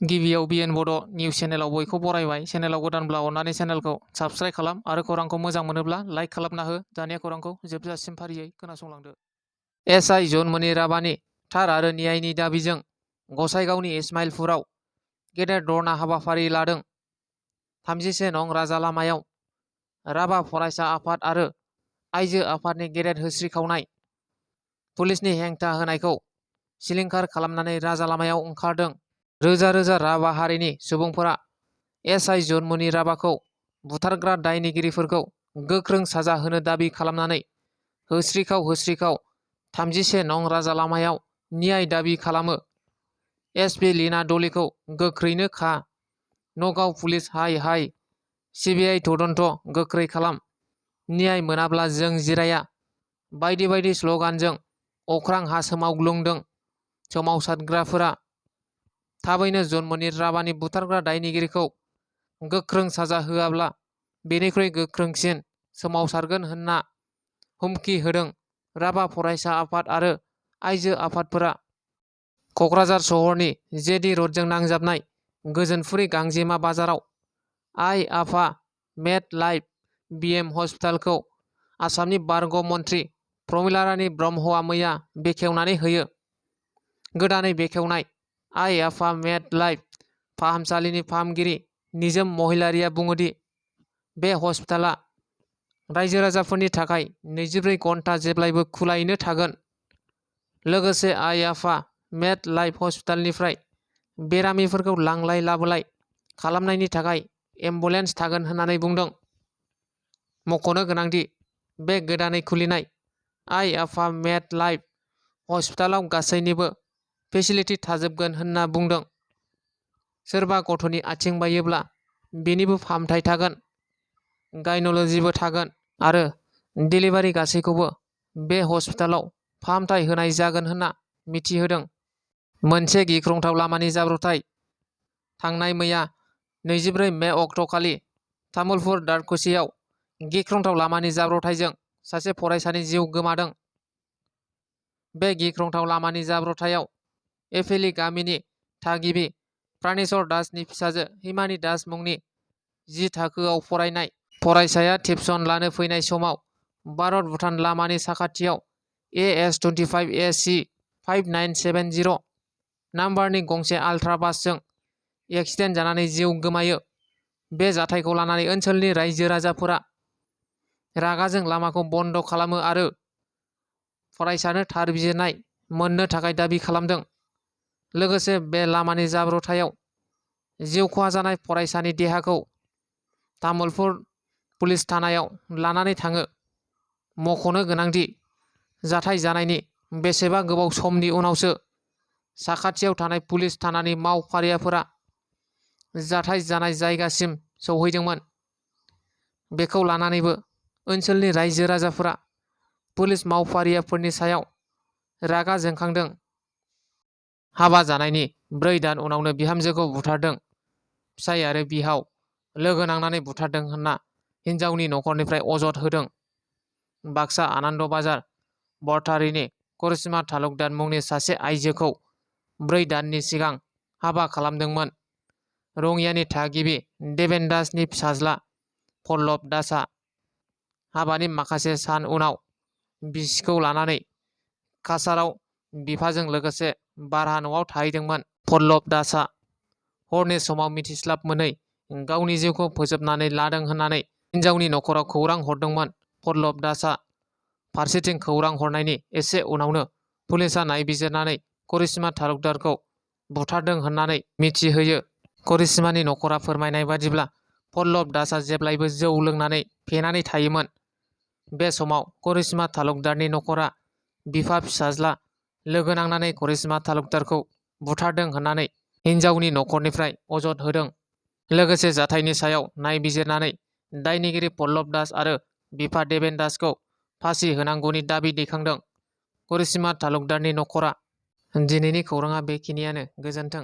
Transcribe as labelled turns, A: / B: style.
A: गिबियाव बिएन बड' निउस चेनेलाव बयखौ बरायबाय। चेनेलाव गोदानब्ला अननानै चेनेलखौ साबस्क्राइब खालाम आरो खौरांखौ मोजां मोनोब्ला लाइक खालामना हो। दानिया खौरांखौ जोबजासिम फारियै खोनासंलांदो। एसआइ जन मुनिराबानि थार आरो न्यायनि दाबिजों गसाइगावनि इस्माइलपुराव गेदेर धरना हाबाफारि लादों। 31 नं राजा लामायाव राभा फरायसा आफाद आरो आइजो आफादनि गेदेर होस्रिखावनाय पुलिसनि हेंथा होनायखौ सिलिंखार खालामनानै राजा लामायाव ओंखारदों। रोजा रोजा राभा हारिनि सुबुंफोरा एसआइ जन मुनिराबाखौ बुथारग्रा दायनिगिरिफोरखौ गोख्रों साजा होनो दाबि खालामनानै होस्रिखाव 31 नं राजा लामायाव न्याय दाबि खालामो। एसपि लीना डलिखौ गोख्रैनो खा, नगाव पुलिस हाय हाय, सिबिआइ तदन्त गोख्रै खालाम, न्याय मोनाब्ला जों जिराया बायदि बायदि स्लगानजों अख्रां हा सोमावग्लुंदों सोमावसारग्राफोरा। थाबैनो जन मुनिराबानि बुथारग्रा दायनिगिरिखौ गोख्रों साजा होआब्ला बेनिख्रुइ गोख्रोंसिन सोमावसारगोन होनना हुमखि होदों राभा फरायसा आफाद आरो आइजो आफादफोरा। क'क्राझार सहरनि जेडि रडजों नांजाबनाय गोजोनफुरि गांजेमा बाजाराव आइ आफा मेड लाइफ बिएम हस्पिटालखौ आसामनि बारग' मन्थ्रि प्रमिला रानी ब्रह्मआ मैया बेखेवनानै होयो। गोदानै बेखेवनाय आइ आफा मेड लाइफ फाहामसालिनि फाहामगिरि निजोम महिलारिया बुङोदि बे हस्पिटाला रायजो राजाफोरनि थाखाय 24 घन्टा जेब्लायबो खुलायैनो थागोन। लोगोसे आइ आफा मेड लाइफ हस्पिटालनिफ्राय बेरामिफोरखौ लांलाय लाबोलाय खालामनायनि थाखाय एम्बुलेन्स थागोन होननानै बुंदों। मख'नो गोनांदि बे गोदानै खुलिनाय आइ आफा मेड लाइफ हस्पिटालाव गासैनिबो फेसिलिटि थाजोबगोन होनना बुंदों। सोरबा गथ'नि आथिं बायोब्ला बेनिबो फाहामथाय थागोन, गायन'लजिबो थागोन आरो डेलिभारि गासैखौबो बे हस्पिटालाव फाहामथाय होनाय जागोन होनना मिथिहोदों। मोनसे गिख्रंथाव लामानि जाब्रबथाय। थांनाय मैया 24 मे अक्ट'खालि तामुलपुर दारखुसियाव गिख्रंथाव लामानि जाब्रबथायजों सासे फरायसानि जिउ गोमादों। बे गिख्रंथाव लामानि जाब्रबथायाव एफेली गामिनि थागिबि प्राणेश्वर दासनि फिसाजो हिमानी दास मुंनि 10 थाखोआव फरायनाय फरायसाया टिउसन लानो फैनाय समाव भारत-भुटान लामानि साखाथियाव AS25 AC 5970 नाम्बारनि गंसे आल्ट्रा बासजों एक्सिडेन्ट जानानै जिउ गोमायो। बे जाथायखौ लानानै ओनसोलनि रायजो राजाफोरा रागाजों लामाखौ बन्द' खालामो आरो फरायसानो थार बिजिरनाय मोननो थाखाय दाबि खालामदों। लोगोसे बे लामानि जाब्रबथायाव जिउ खहा जानाय फरायसानि देहाखौ तामुलपुर पुलिस थानायाव लानानै थाङो। मख'नो गोनांदि जाथाय जानायनि बेसेबा गोबाव समनि उनावसो साखाथियाव थानाय पुलिस थानानि मावफारियाफोरा जाथाय जानाय जायगासिम सौहैदोंमोन। बेखौ लानानैबो ओनसोलनि रायजो राजाफोरा पुलिस मावफारियाफोरनि सायाव रागा जोंखांदों। हाबा जानायनि 4 दान उनावनो बिहामजोखौ बुथारदों। फिसाय आरो बिहाव लोगो नांनानै बुथारदों होनना हिन्जावनि नखरनिफ्राय अजद होदों। बाक्सा आनन्द बाजार बरथारिनि करिश्मा तालुकदार मुंनि सासे आइजोखौ 4 दाननि सिगां हाबा खालामदोंमोन। रङियानि थागिबि देबेन दासनि फिसाज्ला पल्लब दासआ हाबानि माखासे सान उनाव बिसिखौ लानानै काछाराव बिफाजों लोगोसे भारा न'आव थाहैदोंमोन। पल्लब दासआ हरनि समाव मिथिस्लाब मोनै गावनि जिउखौ फोजोबनानै लादों होननानै हिन्जावनि नखराव खौरां हरदोंमोन। पल्लब दासआ फारसेथिं खौरां हरनायनि एसे उनावनो पुलिसआ नायबिजिरनानै करिश्मा तालुकदारखौ बुथारदों होननानै मिथिहोयो। करिश्मानि नखरा फोरमायनाय बादिब्ला पल्लब दासआ जेब्लायबो जौ लोंनानै फेनानै थायोमोन। बे समाव करिश्मा तालुकदारनि नखरा बिफा फिसाज्ला लोगो नांनानै करिश्मा तालुकदारखौ बुथारदों होननानै हिन्जावनि नखरनिफ्राय अजद होदों। लोगोसे जाथायनि सायाव नायबिजिरनानै दायनिगिरि पल्लब दास आरो बिफा देबेन दासखौ फासि होनांगौनि दाबि दैखांदों करिश्मा तालुकदारनि नखरा। दिनैनि खौराङा बेखिनियानो। गोजोन्थों।